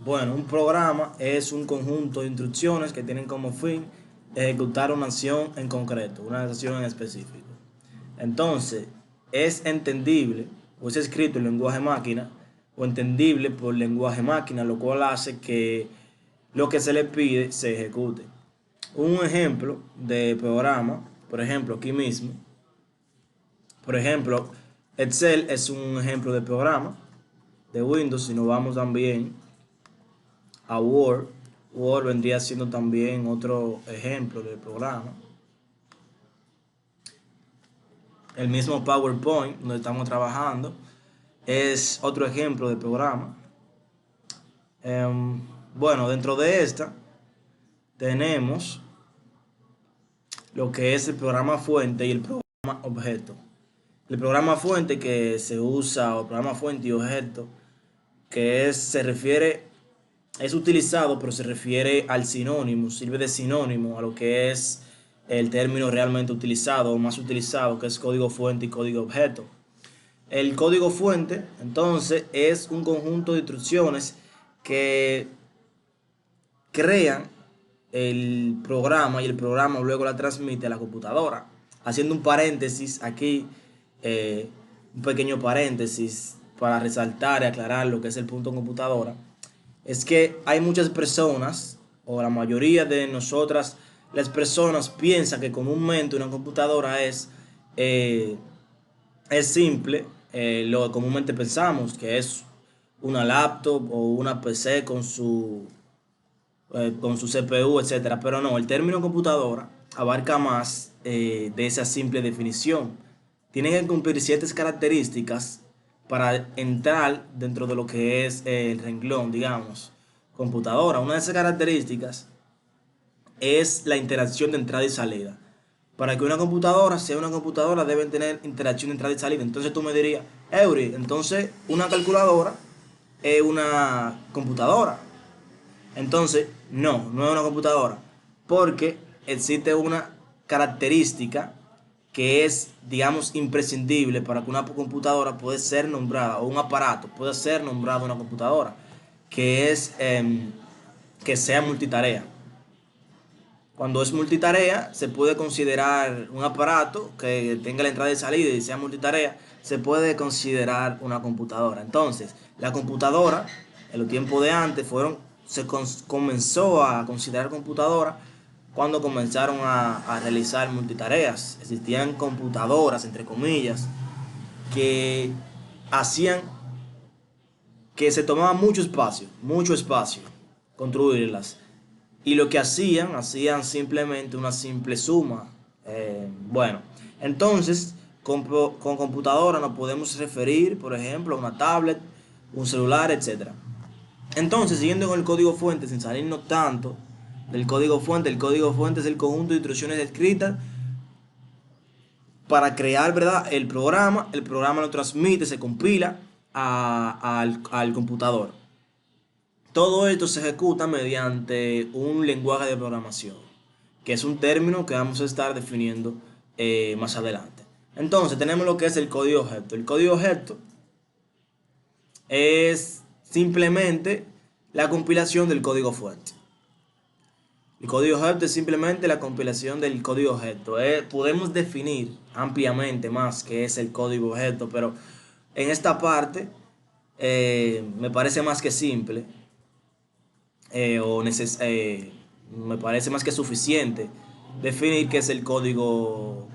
Bueno, un programa es un conjunto de instrucciones que tienen como fin ejecutar una acción en concreto, una acción en específico. Entonces, es entendible o es escrito en lenguaje máquina o entendible por lenguaje máquina, lo cual hace que lo que se le pide se ejecute. Un ejemplo de programa, por ejemplo, aquí mismo, por ejemplo, Excel es un ejemplo de programa de Windows. Si nos vamos también a Word, Word vendría siendo también otro ejemplo de programa. El mismo PowerPoint, donde estamos trabajando, es otro ejemplo de programa. Bueno, dentro de esta tenemos lo que es el programa fuente y el programa objeto. El programa fuente que se usa, o programa fuente y objeto, que se refiere, es utilizado, pero se refiere al sinónimo, sirve de sinónimo a lo que es el término realmente utilizado o más utilizado, que es código fuente y código objeto. El código fuente, entonces, es un conjunto de instrucciones que crean el programa y el programa luego la transmite a la computadora. Haciendo un paréntesis aquí, un pequeño paréntesis para resaltar y aclarar lo que es el punto computadora, es que hay muchas personas, o la mayoría de nosotras, las personas piensan que comúnmente una computadora eh, es simple, lo que comúnmente pensamos, que es una laptop o una PC con su CPU, etcétera. Pero no, el término computadora abarca más de esa simple definición. Tienen que cumplir ciertas características para entrar dentro de lo que es el renglón, digamos, computadora. Una de esas características es la interacción de entrada y salida. Para que una computadora sea una computadora deben tener interacción de entrada y salida. Entonces tú me dirías, Eury, entonces una calculadora es una computadora. Entonces, no es una computadora, porque existe una característica que es, digamos, imprescindible para que una computadora pueda ser nombrada, o un aparato pueda ser nombrado una computadora, que es que sea multitarea. Cuando es multitarea, se puede considerar un aparato que tenga la entrada y salida y sea multitarea, se puede considerar una computadora. Entonces, la computadora, en los tiempos de antes, comenzó a considerar computadora cuando comenzaron a realizar multitareas. Existían computadoras, entre comillas, que hacían que se tomaba mucho espacio construirlas. Y lo que hacían simplemente una simple suma. Bueno, entonces con computadora nos podemos referir, por ejemplo, a una tablet, un celular, etcétera. Entonces, siguiendo con el código fuente, sin salirnos tanto del código fuente, el código fuente es el conjunto de instrucciones escritas para crear, ¿verdad?, el programa lo transmite, se compila al computador. Todo esto se ejecuta mediante un lenguaje de programación, que es un término que vamos a estar definiendo más adelante. Entonces tenemos lo que es el código objeto. El código objeto es simplemente la compilación del código fuente. El código objeto es simplemente la compilación del código objeto. Podemos definir ampliamente más qué es el código objeto, pero en esta parte me parece más que simple, me parece más que suficiente definir qué es el código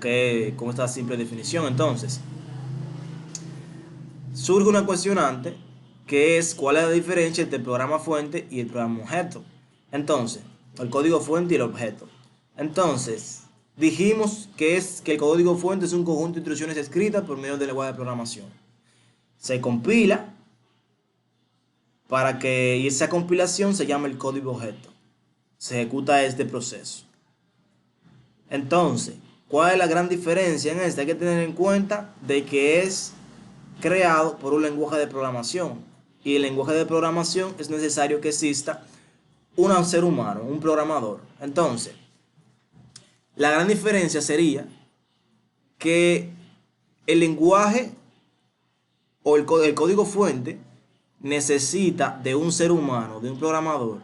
con esta simple definición. Entonces, surge una cuestionante que es cuál es la diferencia entre el programa fuente y el programa objeto. Entonces, el código fuente y el objeto. Entonces, dijimos que el código fuente es un conjunto de instrucciones escritas por medio del lenguaje de programación. Se compila y esa compilación se llama el código objeto. Se ejecuta este proceso. Entonces, ¿cuál es la gran diferencia en esta? Hay que tener en cuenta de que es creado por un lenguaje de programación. Y el lenguaje de programación es necesario que exista un ser humano, un programador. Entonces, la gran diferencia sería que el lenguaje o el código fuente necesita de un ser humano, de un programador.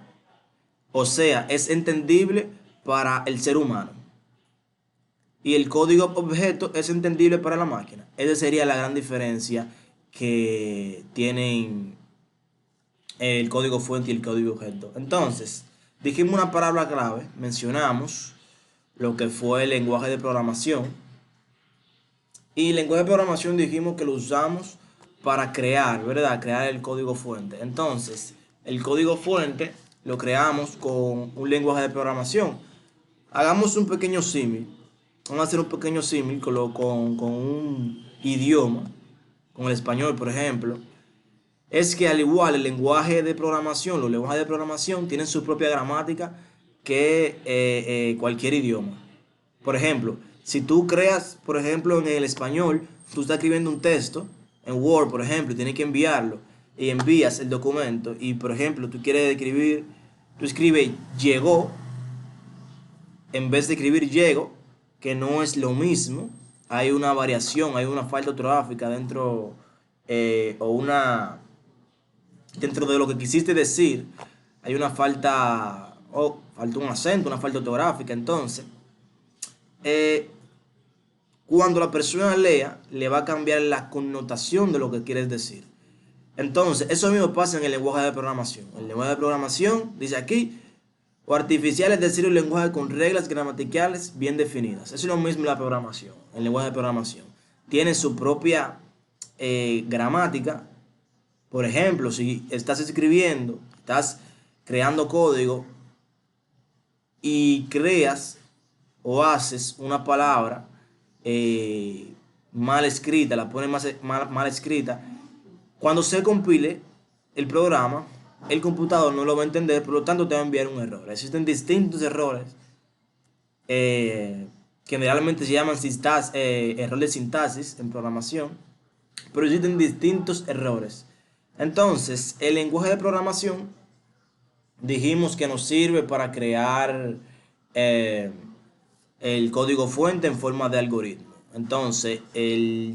O sea, es entendible para el ser humano. Y el código objeto es entendible para la máquina. Esa sería la gran diferencia que tienen el código fuente y el código objeto. Entonces, dijimos una palabra clave, mencionamos lo que fue el lenguaje de programación. Y el lenguaje de programación dijimos que lo usamos para crear, ¿verdad? Crear el código fuente. Entonces, el código fuente lo creamos con un lenguaje de programación. Hagamos un pequeño símil. Vamos a hacer un pequeño símil con un idioma, con el español, por ejemplo. Es que al igual el lenguaje de programación, los lenguajes de programación tienen su propia gramática que cualquier idioma. Por ejemplo, si tú creas, por ejemplo, en el español, tú estás escribiendo un texto en Word, por ejemplo, y tienes que enviarlo, y envías el documento, y por ejemplo, tú quieres escribir, tú escribes llegó, en vez de escribir llego, que no es lo mismo, hay una variación, hay una falta ortográfica dentro, o una, dentro de lo que quisiste decir, hay una falta, o falta un acento, una falta ortográfica, entonces, eh, cuando la persona lea, le va a cambiar la connotación de lo que quieres decir. Entonces, eso mismo pasa en el lenguaje de programación. El lenguaje de programación, dice aquí, o artificial, es decir, un lenguaje con reglas gramaticales bien definidas. Eso es lo mismo en la programación, el lenguaje de programación. Tiene su propia gramática. Por ejemplo, si estás escribiendo, estás creando código y creas o haces una palabra mal escrita, la pones mal escrita, cuando se compile el programa, el computador no lo va a entender, por lo tanto te va a enviar un error. Existen distintos errores que generalmente se llaman errores de sintaxis en programación, pero existen distintos errores. Entonces, el lenguaje de programación dijimos que nos sirve para crear eh, el código fuente en forma de algoritmo. Entonces,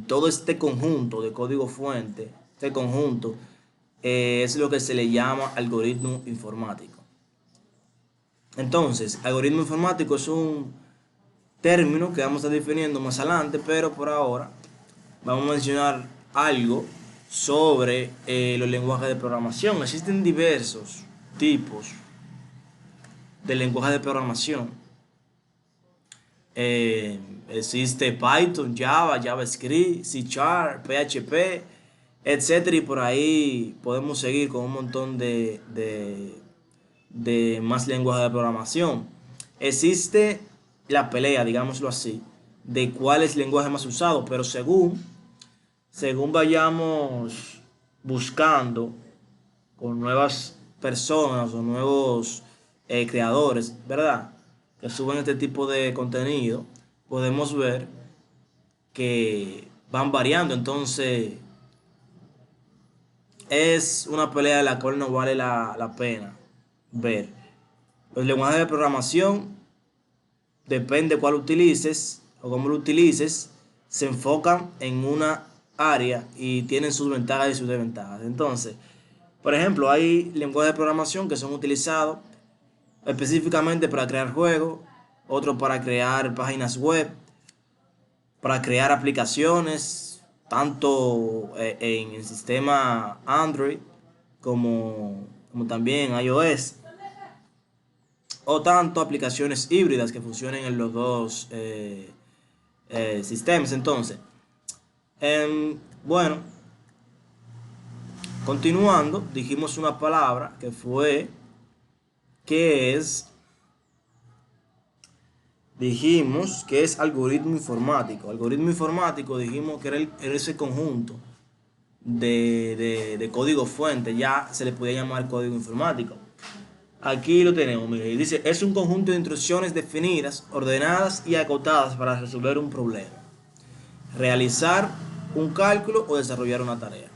todo este conjunto de código fuente, este conjunto, es lo que se le llama algoritmo informático. Entonces, algoritmo informático es un término que vamos a estar definiendo más adelante, pero por ahora vamos a mencionar algo sobre los lenguajes de programación. Existen diversos tipos de lenguajes de programación. Existe Python, Java, JavaScript, C#, PHP, etcétera, y por ahí podemos seguir con un montón de más lenguajes de programación. Existe la pelea, digámoslo así, de cuál es el lenguaje más usado, pero según vayamos buscando con nuevas personas o nuevos creadores, ¿verdad? Que suben este tipo de contenido, podemos ver que van variando. Entonces, es una pelea de la cual no vale la pena ver. Los lenguajes de programación, depende cuál utilices o cómo lo utilices, se enfocan en una área y tienen sus ventajas y sus desventajas. Entonces, por ejemplo, hay lenguajes de programación que son utilizados específicamente para crear juegos, otros para crear páginas web, para crear aplicaciones, tanto en el sistema Android como también iOS, o tanto aplicaciones híbridas que funcionen en los dos sistemas. Entonces, bueno, continuando, dijimos una palabra dijimos que es algoritmo informático. Algoritmo informático dijimos que era ese conjunto de código fuente, ya se le podía llamar código informático. Aquí lo tenemos, mire, dice, es un conjunto de instrucciones definidas, ordenadas y acotadas para resolver un problema, realizar un cálculo o desarrollar una tarea.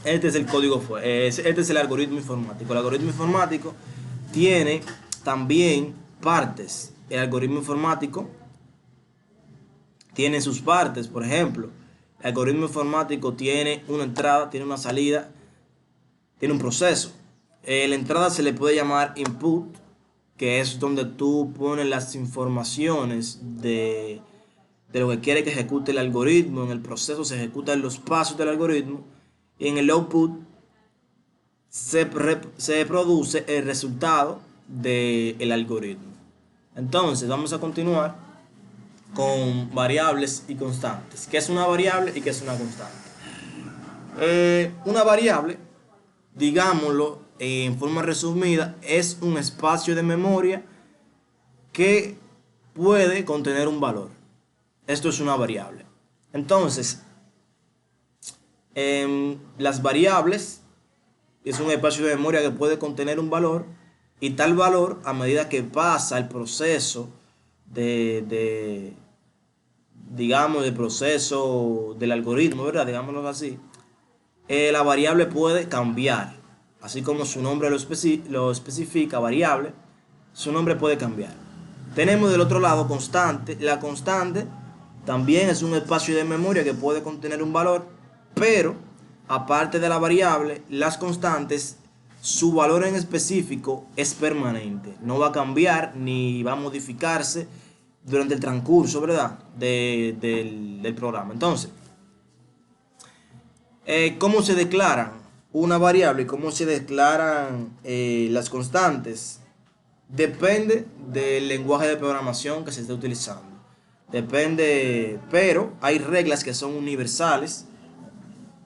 Este es el este es el algoritmo informático. El algoritmo informático tiene también partes. El algoritmo informático tiene sus partes. Por ejemplo, el algoritmo informático tiene una entrada, tiene una salida, tiene un proceso. La entrada se le puede llamar input, que es donde tú pones las informaciones de lo que quiere que ejecute el algoritmo. En el proceso se ejecutan los pasos del algoritmo. Y en el output se produce el resultado del algoritmo. Entonces, vamos a continuar con variables y constantes. ¿Qué es una variable y qué es una constante? Una variable, digámoslo en forma resumida, es un espacio de memoria que puede contener un valor. Esto es una variable. Entonces, las variables es un espacio de memoria que puede contener un valor, y tal valor, a medida que pasa el proceso de digamos, el proceso del algoritmo, ¿verdad? Digámoslo así, la variable puede cambiar. Así como su nombre lo especifica, variable, su nombre puede cambiar. Tenemos del otro lado constante. La constante también es un espacio de memoria que puede contener un valor, pero aparte de la variable, las constantes, su valor en específico es permanente. No va a cambiar ni va a modificarse durante el transcurso, ¿verdad? Del programa. Entonces, ¿cómo se declaran una variable y cómo se declaran las constantes? Depende del lenguaje de programación que se esté utilizando. Depende, pero hay reglas que son universales.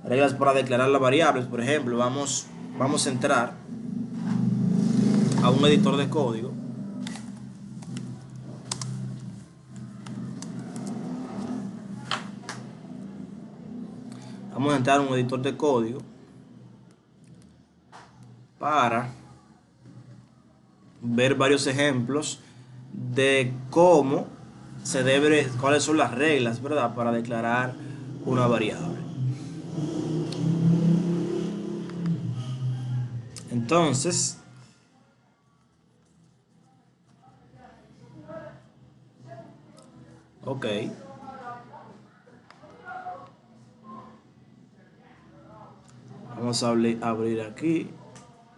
Reglas para declarar las variables. Por ejemplo, vamos a entrar a un editor de código. Vamos a entrar a un editor de código para ver varios ejemplos de cómo cuáles son las reglas, ¿verdad?, para declarar una variable. Entonces, ok, vamos a abrir aquí.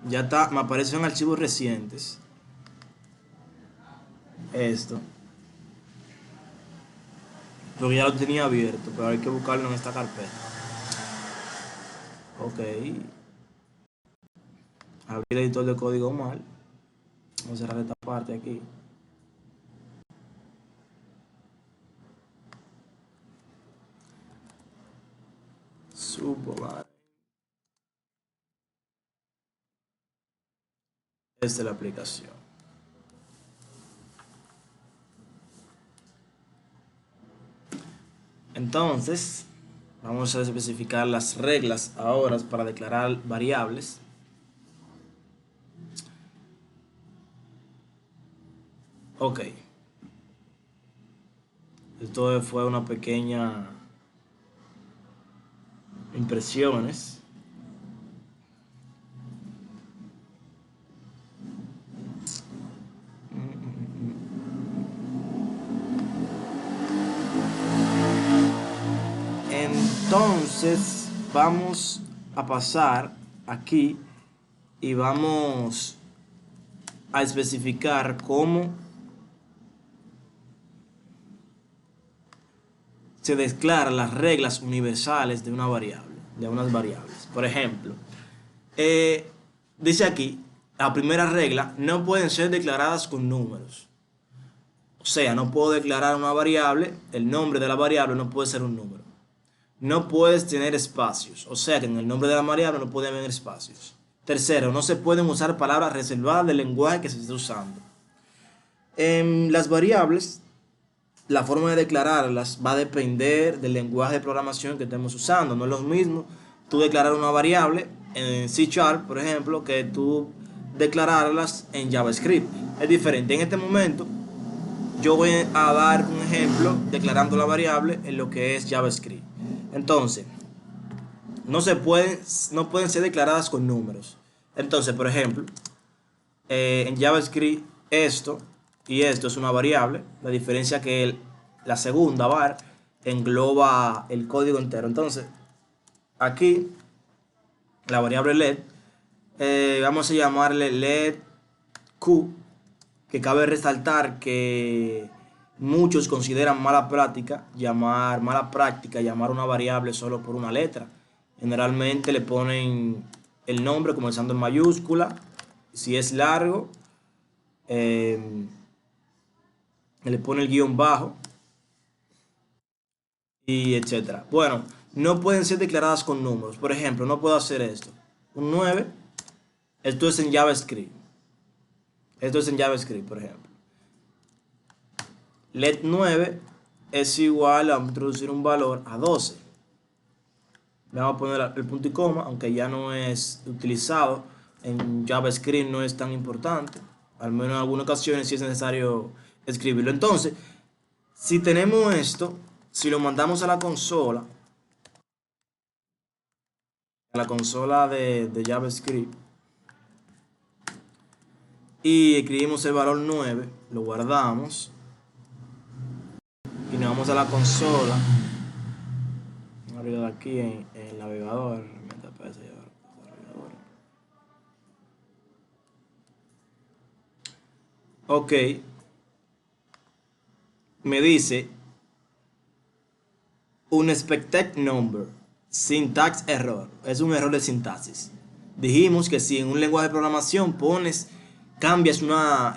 Ya está, me aparecen archivos recientes. Esto, porque ya lo tenía abierto, pero hay que buscarlo en esta carpeta. Ok, abrir el editor de código mal. Vamos a cerrar esta parte aquí. Sublime. Esta es la aplicación. Entonces, vamos a especificar las reglas ahora para declarar variables. Ok. Esto fue una pequeña impresiones. Entonces vamos a pasar aquí y vamos a especificar cómo se declaran las reglas universales de una variable, de unas variables. Por ejemplo, dice aquí, la primera regla: no pueden ser declaradas con números. O sea, no puedo declarar una variable, el nombre de la variable no puede ser un número. No puedes tener espacios, o sea que en el nombre de la variable no puede haber espacios. Tercero, no se pueden usar palabras reservadas del lenguaje que se esté usando. En las variables, la forma de declararlas va a depender del lenguaje de programación que estemos usando. No es lo mismo tú declarar una variable en C#, por ejemplo, que tú declararlas en JavaScript. Es diferente. En este momento, yo voy a dar un ejemplo declarando la variable en lo que es JavaScript. Entonces, no pueden ser declaradas con números. Entonces, por ejemplo, en JavaScript esto y esto es una variable. La diferencia es que la segunda var engloba el código entero. Entonces, aquí la variable let Vamos a llamarle let q, que cabe resaltar que muchos consideran mala práctica llamar una variable solo por una letra. Generalmente le ponen el nombre comenzando en mayúscula. Si es largo, eh, le pone el guión bajo y etcétera. Bueno, no pueden ser declaradas con números. Por ejemplo, no puedo hacer esto. Un 9, esto es en JavaScript. Esto es en JavaScript, por ejemplo. Let 9 es igual a introducir un valor a 12. Le vamos a poner el punto y coma, aunque ya no es utilizado en JavaScript, no es tan importante. Al menos en algunas ocasiones sí es necesario escribirlo. Entonces, si tenemos esto, si lo mandamos a la consola de JavaScript, y escribimos el valor 9, lo guardamos y nos vamos a la consola, arriba de aquí en el navegador, ok, me dice unexpected number, syntax error, es un error de sintaxis. Dijimos que si en un lenguaje de programación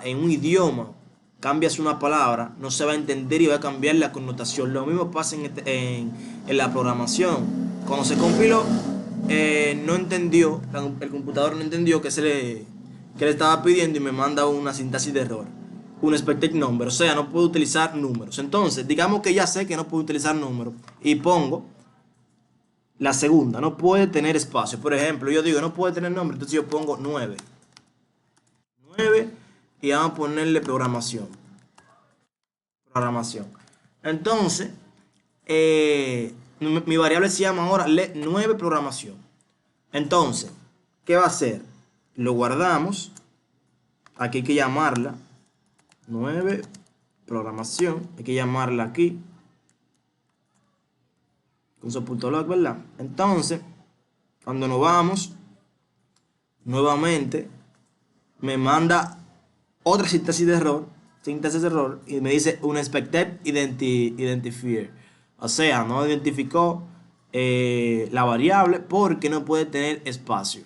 en un idioma, cambias una palabra, no se va a entender y va a cambiar la connotación. Lo mismo pasa en la programación. Cuando se compiló, no entendió, el computador no entendió que le estaba pidiendo y me manda una sintaxis de error. Un expected number, o sea, no puedo utilizar números. Entonces, digamos que ya sé que no puedo utilizar números y pongo la segunda, no puede tener espacio. Por ejemplo, yo digo no puede tener nombre, entonces yo pongo 9. 9 y vamos a ponerle programación. Programación. Entonces, mi variable se llama ahora let 9 programación. Entonces, ¿qué va a hacer? Lo guardamos. Aquí hay que llamarla 9 programación. Hay que llamarla aquí con su punto log, ¿verdad? Entonces, cuando nos vamos, nuevamente me manda otra sintaxis de error y me dice unexpected identifier. O sea, no identificó la variable porque no puede tener espacio.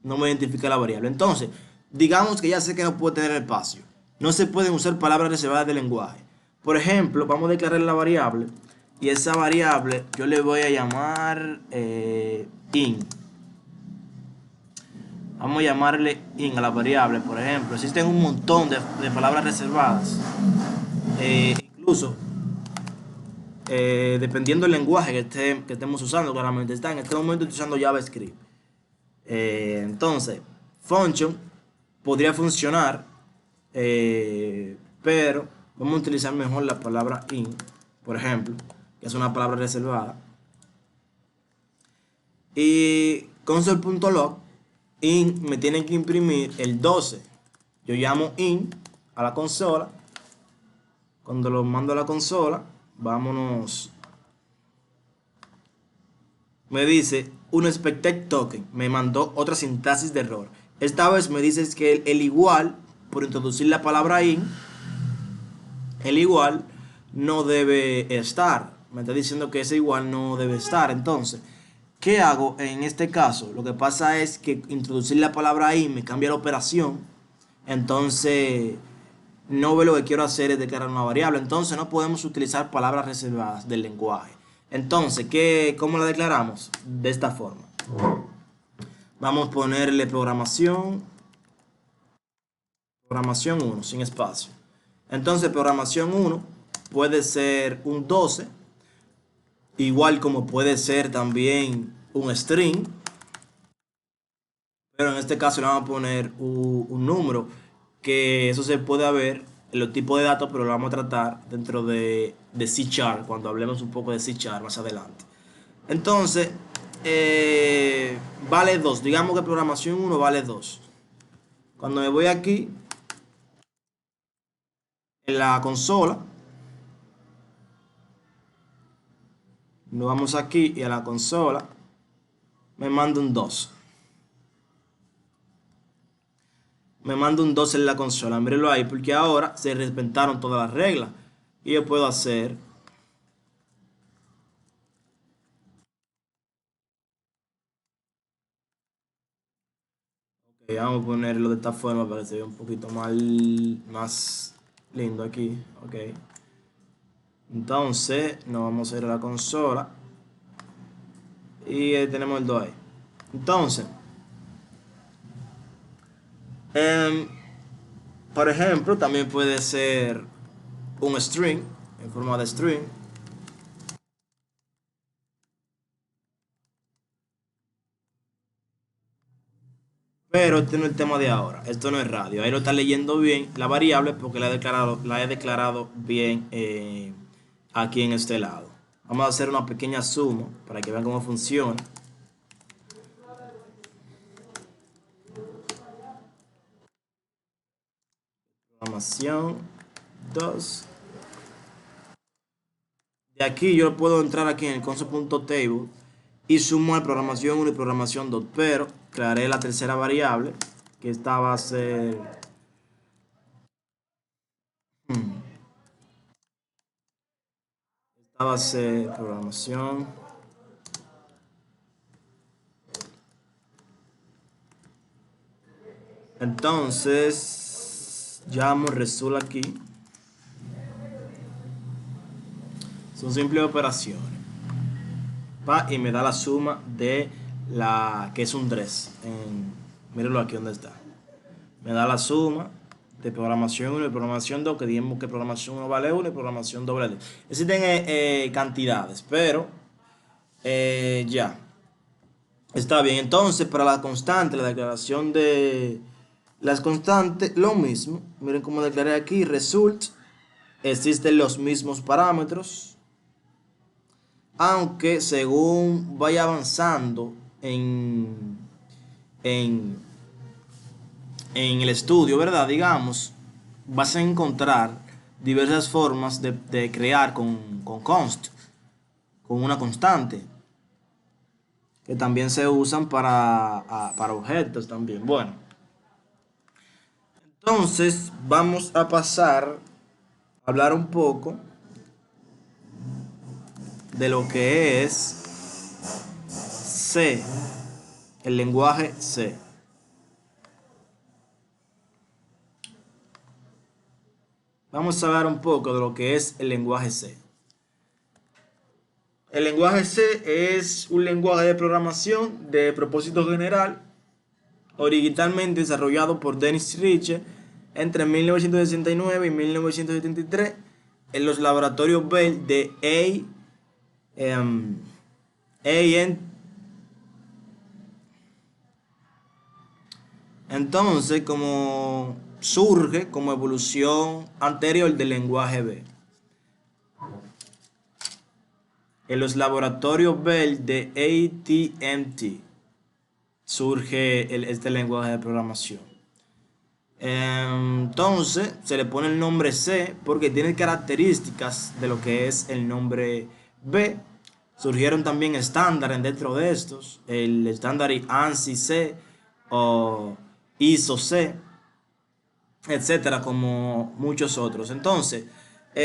No me identifica la variable. Entonces, digamos que ya sé que no puede tener espacio. No se pueden usar palabras reservadas del lenguaje. Por ejemplo, vamos a declarar la variable y esa variable yo le voy a llamar int. Vamos a llamarle int a la variable. Por ejemplo, existen un montón de palabras reservadas. Incluso, dependiendo del lenguaje que estemos usando, claramente está en este momento usando JavaScript. Entonces, function podría funcionar, pero vamos a utilizar mejor la palabra int, por ejemplo, que es una palabra reservada. Y console.log int me tiene que imprimir el 12. Yo llamo int a la consola. Cuando lo mando a la consola, vámonos. Me dice un expected token. Me mandó otra sintaxis de error. Esta vez me dice que el igual, por introducir la palabra int, el igual no debe estar. Me está diciendo que ese igual no debe estar. Entonces, ¿qué hago en este caso? Lo que pasa es que introducir la palabra int me cambia la operación. Entonces, no ve lo que quiero hacer es declarar una variable. Entonces, no podemos utilizar palabras reservadas del lenguaje. Entonces, ¿cómo la declaramos? De esta forma. Vamos a ponerle programación 1 sin espacio. Entonces, programación 1 puede ser un 12, igual como puede ser también un string, pero en este caso le vamos a poner un número, que eso se puede ver en los tipos de datos, pero lo vamos a tratar dentro de C#, cuando hablemos un poco de C# más adelante. Entonces, vale 2, digamos que programación 1 vale 2. Cuando me voy aquí, en la consola, nos vamos aquí y a la consola, me manda un 2. me manda un 2 en la consola. Mírenlo ahí, porque ahora se respetaron todas las reglas. Y yo puedo hacer, ok, vamos a ponerlo de esta forma para que se vea un poquito más lindo aquí. Ok. Entonces, nos vamos a ir a la consola. Y tenemos el 2 ahí. Entonces, em, por ejemplo, también puede ser un string, en forma de string. Pero este no es el tema de ahora. Esto no es radio. Ahí lo está leyendo bien la variable porque la he declarado bien aquí en este lado. Vamos a hacer una pequeña suma para que vean cómo funciona. Programación 2. De aquí yo puedo entrar aquí en el console.table y sumar programación 1 y programación 2. Pero crearé la tercera variable, que esta va a ser... Esta va a ser programación. Entonces, llamo Result aquí. Son simples operaciones. Y me da la suma de la que es un 3. Mírenlo aquí donde está. Me da la suma de programación 1 y programación 2, que digamos que programación 1 vale 1 y programación 2 vale 2. Existen cantidades, pero ya. Está bien. Entonces, para la constante, la declaración de las constantes, lo mismo. Miren cómo declaré aquí, result. Existen los mismos parámetros, aunque según vaya avanzando en, en el estudio, ¿verdad? Digamos, vas a encontrar diversas formas de crear con const, con una constante, que también se usan para objetos también. Bueno, entonces vamos a pasar a hablar un poco de lo que es C, el lenguaje C. Vamos a hablar un poco de lo que es el lenguaje C. El lenguaje C es un lenguaje de programación de propósito general, originalmente desarrollado por Dennis Ritchie entre 1969 y 1973 en los laboratorios Bell de A&T. Entonces, como surge como evolución anterior del lenguaje B. En los laboratorios Bell de AT&T surge este lenguaje de programación. Entonces se le pone el nombre C porque tiene características de lo que es el nombre B. Surgieron también estándares dentro de estos, el estándar ANSI C o ISO C, etcétera, como muchos otros. Entonces,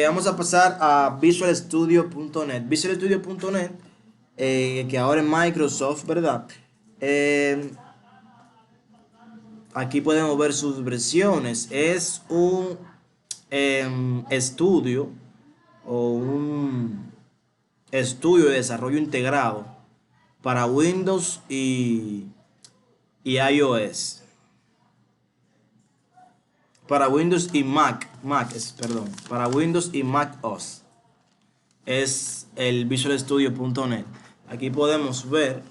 vamos a pasar a visualstudio.net. Visualstudio.net, que ahora es Microsoft, ¿verdad? Aquí podemos ver sus versiones. Es un estudio o un estudio de desarrollo integrado para Windows y iOS. Para Windows y perdón, para Windows y Mac OS. Es el visualstudio.net. Aquí podemos ver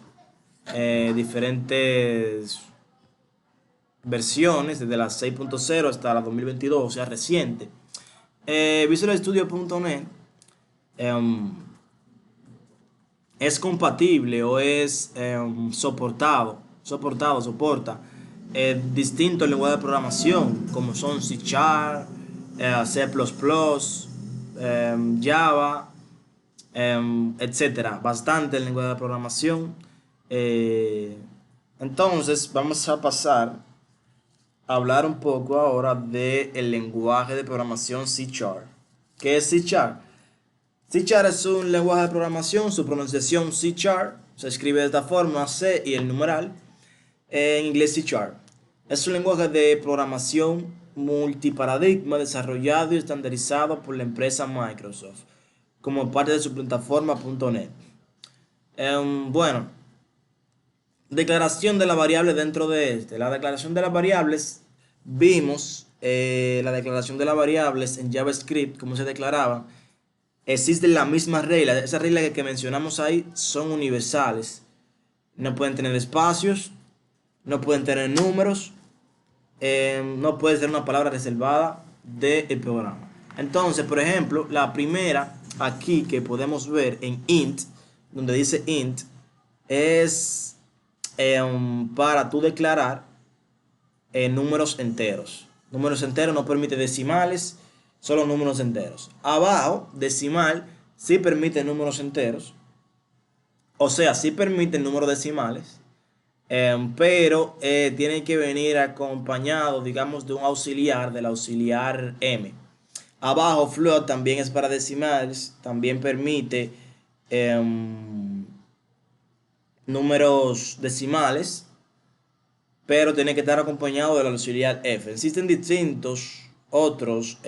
diferentes versiones, desde la 6.0 hasta la 2022, o sea, reciente. Visualstudio.net es compatible o es soporta distintos lenguajes de programación como son C Sharp, C++, Java, etcétera. Bastante el lenguaje de programación. Entonces vamos a pasar hablar un poco ahora del lenguaje de programación C Sharp. ¿Qué es C Sharp? C Sharp es un lenguaje de programación, su pronunciación C Sharp, se escribe de esta forma, C y el numeral, en inglés C Sharp. Es un lenguaje de programación multiparadigma desarrollado y estandarizado por la empresa Microsoft como parte de su plataforma .NET. Bueno, declaración de la variable dentro de este. La declaración de las variables, vimos la declaración de las variables en JavaScript, cómo se declaraba. Existen las mismas reglas. Esas reglas que mencionamos ahí son universales. No pueden tener espacios, no pueden tener números, no puede ser una palabra reservada del programa. Entonces, por ejemplo, la primera aquí que podemos ver en int, donde dice int, es para tú declarar números enteros. Números enteros no permite decimales, solo números enteros. Abajo, decimal, sí permite números enteros. O sea, sí permite números decimales, pero tiene que venir acompañado, digamos, de un auxiliar, del auxiliar M. Abajo, float también es para decimales, también permite números decimales, pero tiene que estar acompañado del auxiliar F. Existen distintos otros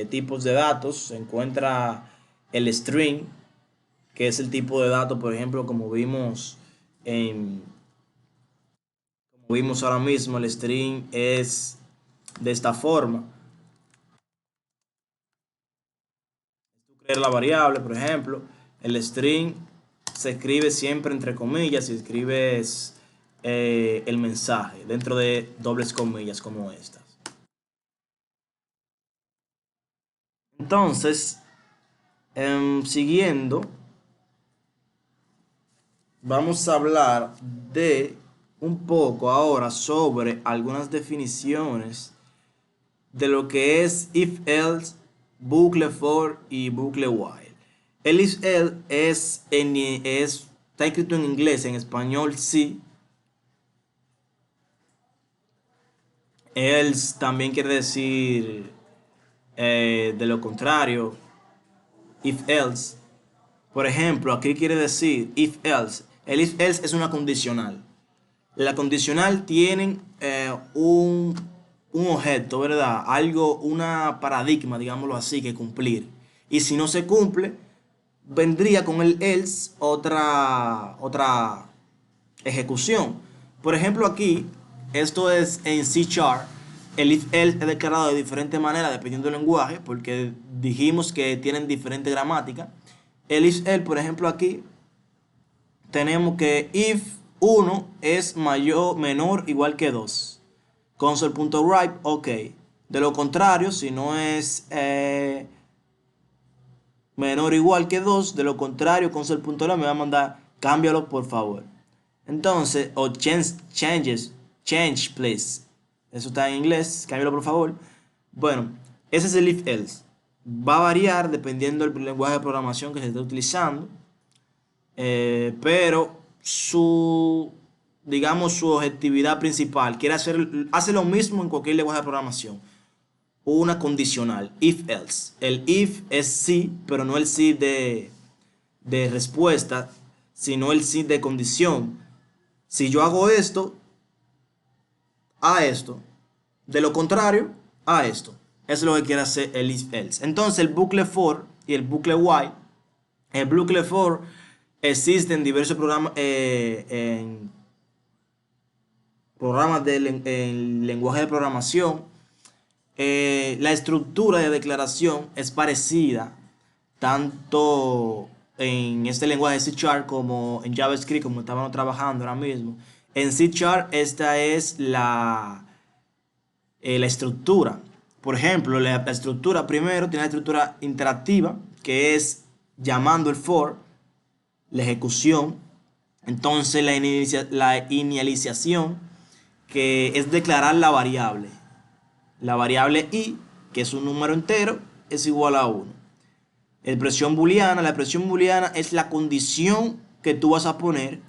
tipos de datos. Se encuentra el string, que es el tipo de dato, por ejemplo, como vimos ahora mismo, el string es de esta forma. Crear la variable, por ejemplo, el string se escribe siempre entre comillas y escribes el mensaje dentro de dobles comillas como estas. Entonces, siguiendo, vamos a hablar de un poco ahora sobre algunas definiciones de lo que es if else, bucle for y bucle while. El if else está escrito en inglés, en español sí. Else también quiere decir de lo contrario, if else. Por ejemplo, aquí quiere decir if else. El if else es una condicional. La condicional tiene un objeto, ¿verdad? Algo, una paradigma, digámoslo así, que cumplir. Y si no se cumple, vendría con el else otra ejecución. Por ejemplo, aquí, esto es en C Sharp. El if else es declarado de diferentes maneras dependiendo del lenguaje, porque dijimos que tienen diferente gramática. El if else, por ejemplo, aquí tenemos que if 1 es menor o igual que 2. Console.write, ok. De lo contrario, si no es menor o igual que 2, de lo contrario, console.log me va a mandar cámbialo por favor. Entonces, o change please. Eso está en inglés, cámbialo por favor. Bueno, ese es el if else. Va a variar dependiendo del lenguaje de programación que se esté utilizando. Pero digamos, su objetividad principal hace lo mismo en cualquier lenguaje de programación. Una condicional, if else. El if es sí, pero no el sí de respuesta, sino el sí de condición. Si yo hago esto, a esto. De lo contrario, a esto. Eso es lo que quiere hacer el if else. Entonces el bucle for y el bucle while. El bucle for existe en diversos programas, en programas en lenguaje de programación. La estructura de declaración es parecida tanto en este lenguaje C Sharp como en JavaScript, como estábamos trabajando ahora mismo. En C Sharp esta es la estructura. Por ejemplo, la estructura primero tiene la estructura interactiva, que es llamando el for, la ejecución, entonces la inicialización, que es declarar la variable i, que es un número entero, es igual a 1. La expresión booleana es la condición que tú vas a poner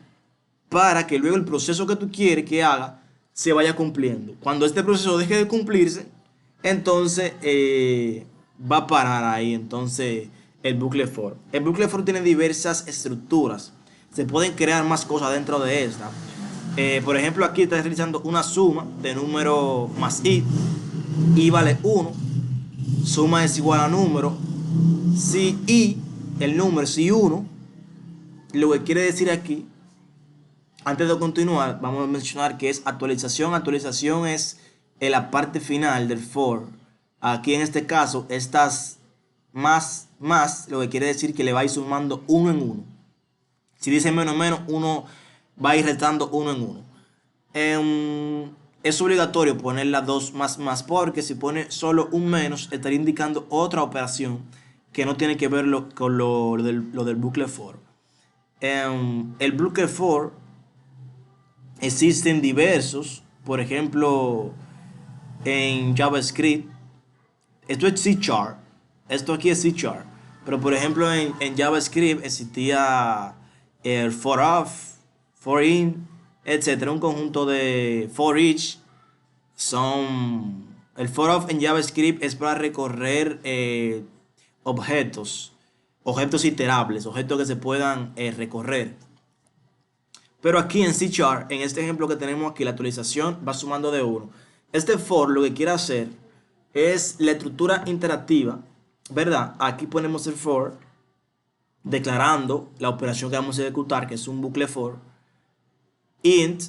para que luego el proceso que tú quieres que haga se vaya cumpliendo. Cuando este proceso deje de cumplirse, entonces va a parar ahí entonces el bucle for. El bucle for tiene diversas estructuras. Se pueden crear más cosas dentro de esta. Por ejemplo, aquí está realizando una suma de número más i vale 1, suma es igual a número, si i, el número, si 1, lo que quiere decir aquí, antes de continuar, vamos a mencionar que es actualización. Actualización es en la parte final del for. Aquí en este caso, estas más, lo que quiere decir que le va a ir sumando uno en uno. Si dice menos, uno va a ir restando uno en uno. Es obligatorio poner las dos más porque si pone solo un menos estaría indicando otra operación que no tiene que ver con lo del bucle for. El bucle for existen diversos, por ejemplo en JavaScript, esto es C#, esto aquí es C#, pero por ejemplo en JavaScript existía el for of, for in, etcétera, un conjunto de for each. El for of en JavaScript es para recorrer objetos iterables, objetos que se puedan recorrer. Pero aquí en C#, en este ejemplo que tenemos aquí, la actualización va sumando de 1. Este for lo que quiere hacer es la estructura interactiva, ¿verdad? Aquí ponemos el for declarando la operación que vamos a ejecutar, que es un bucle for. Int,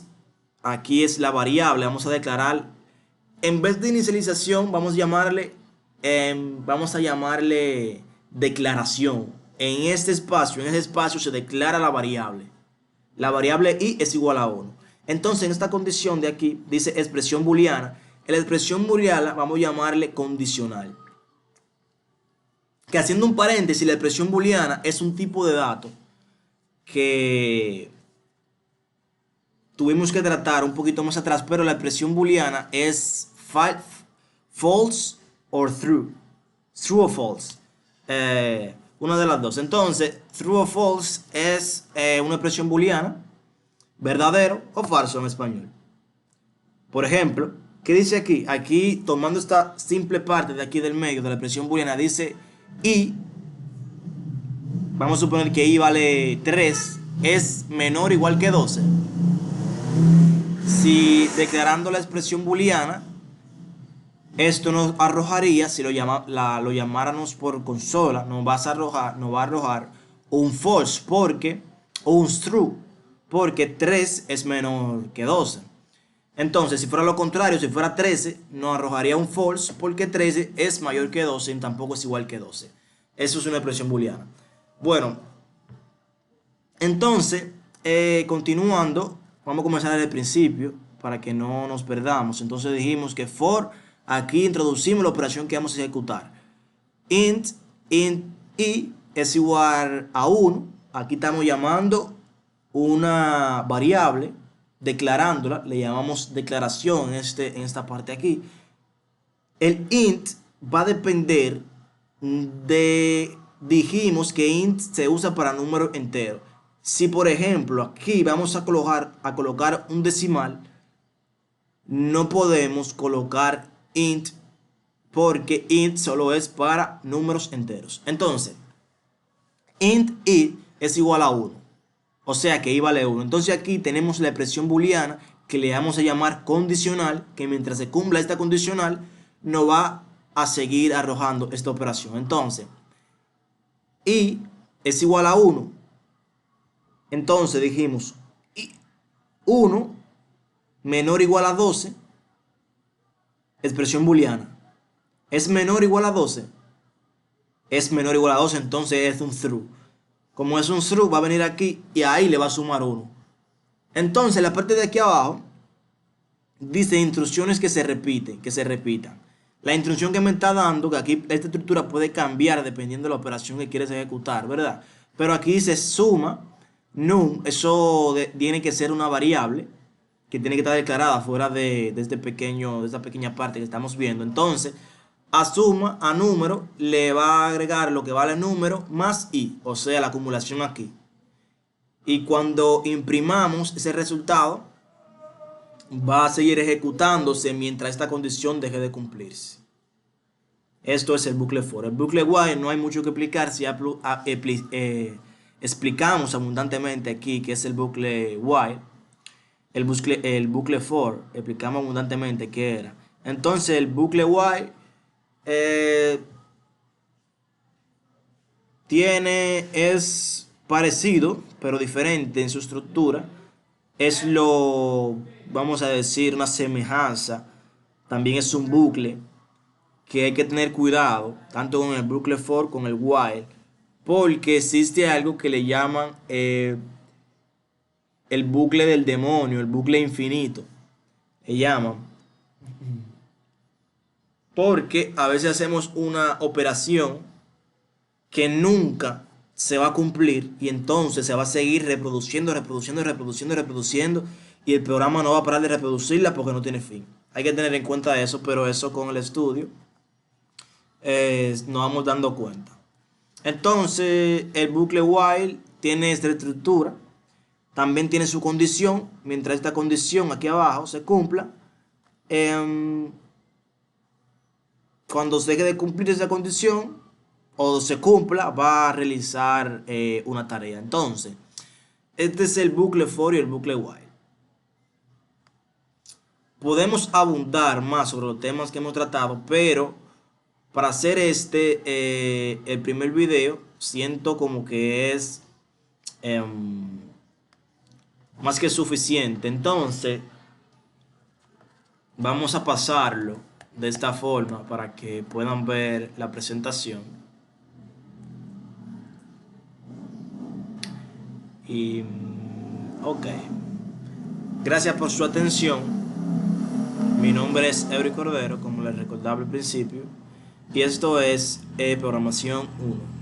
aquí es la variable, vamos a declarar, en vez de inicialización, vamos a llamarle declaración. En ese espacio se declara la variable. La variable i es igual a 1. Entonces, en esta condición de aquí, dice expresión booleana. En la expresión booleana vamos a llamarle condicional. Que haciendo un paréntesis, la expresión booleana es un tipo de dato que tuvimos que tratar un poquito más atrás, pero la expresión booleana es false or true. True o false. Una de las dos. Entonces, true o false es una expresión booleana, verdadero o falso en español. Por ejemplo, ¿qué dice aquí? Aquí, tomando esta simple parte de aquí del medio de la expresión booleana, dice i, vamos a suponer que i vale 3, es menor o igual que 12. Si declarando la expresión booleana, esto nos arrojaría, si lo llamáramos por consola, nos va a arrojar un false o un true, porque 3 es menor que 12. Entonces, si fuera lo contrario, si fuera 13, nos arrojaría un false porque 13 es mayor que 12 y tampoco es igual que 12. Eso es una expresión booleana. Bueno, entonces, continuando, vamos a comenzar desde el principio para que no nos perdamos. Entonces dijimos que for, aquí introducimos la operación que vamos a ejecutar. Int i es igual a 1. Aquí estamos llamando una variable, declarándola, le llamamos declaración en esta parte aquí. El int va a depender dijimos que int se usa para número entero. Si por ejemplo aquí vamos a colocar un decimal, no podemos colocar int porque int solo es para números enteros. Entonces, int i es igual a 1. O sea que i vale 1. Entonces aquí tenemos la expresión booleana que le vamos a llamar condicional, que mientras se cumpla esta condicional, nos va a seguir arrojando esta operación. Entonces, i es igual a 1. Entonces dijimos 1 menor o igual a 12, expresión booleana. ¿Es menor o igual a 12? Es menor o igual a 12, entonces es un true. Como es un true, va a venir aquí y ahí le va a sumar 1. Entonces, la parte de aquí abajo dice instrucciones que se repitan. La instrucción que me está dando, que aquí esta estructura puede cambiar dependiendo de la operación que quieres ejecutar, ¿verdad? Pero aquí dice suma, num, eso tiene que ser una variable que tiene que estar declarada fuera de esta pequeña parte que estamos viendo. Entonces, a suma, a número, le va a agregar lo que vale el número más i, o sea, la acumulación aquí. Y cuando imprimamos ese resultado, va a seguir ejecutándose mientras esta condición deje de cumplirse. Esto es el bucle for. El bucle while no hay mucho que explicar si explicamos abundantemente aquí que es el bucle while. El bucle for explicamos abundantemente qué era. Entonces el bucle while es parecido pero diferente en su estructura. Vamos a decir, una semejanza. También es un bucle que hay que tener cuidado, tanto con el bucle for como el while, porque existe algo que le llaman el bucle del demonio, el bucle infinito. Le llaman. Porque a veces hacemos una operación que nunca se va a cumplir y entonces se va a seguir reproduciendo y el programa no va a parar de reproducirla porque no tiene fin. Hay que tener en cuenta eso, pero eso con el estudio nos vamos dando cuenta. Entonces el bucle while tiene esta estructura, también tiene su condición. Mientras esta condición aquí abajo se cumpla, cuando se deje de cumplir esa condición o se cumpla, va a realizar una tarea. Entonces este es el bucle for y el bucle while. Podemos abundar más sobre los temas que hemos tratado, pero para hacer el primer video, siento como que es más que suficiente. Entonces vamos a pasarlo de esta forma para que puedan ver la presentación. Y ok, gracias por su atención. Mi nombre es Eury Cordero, como les recordaba al principio, y esto es Programación 1.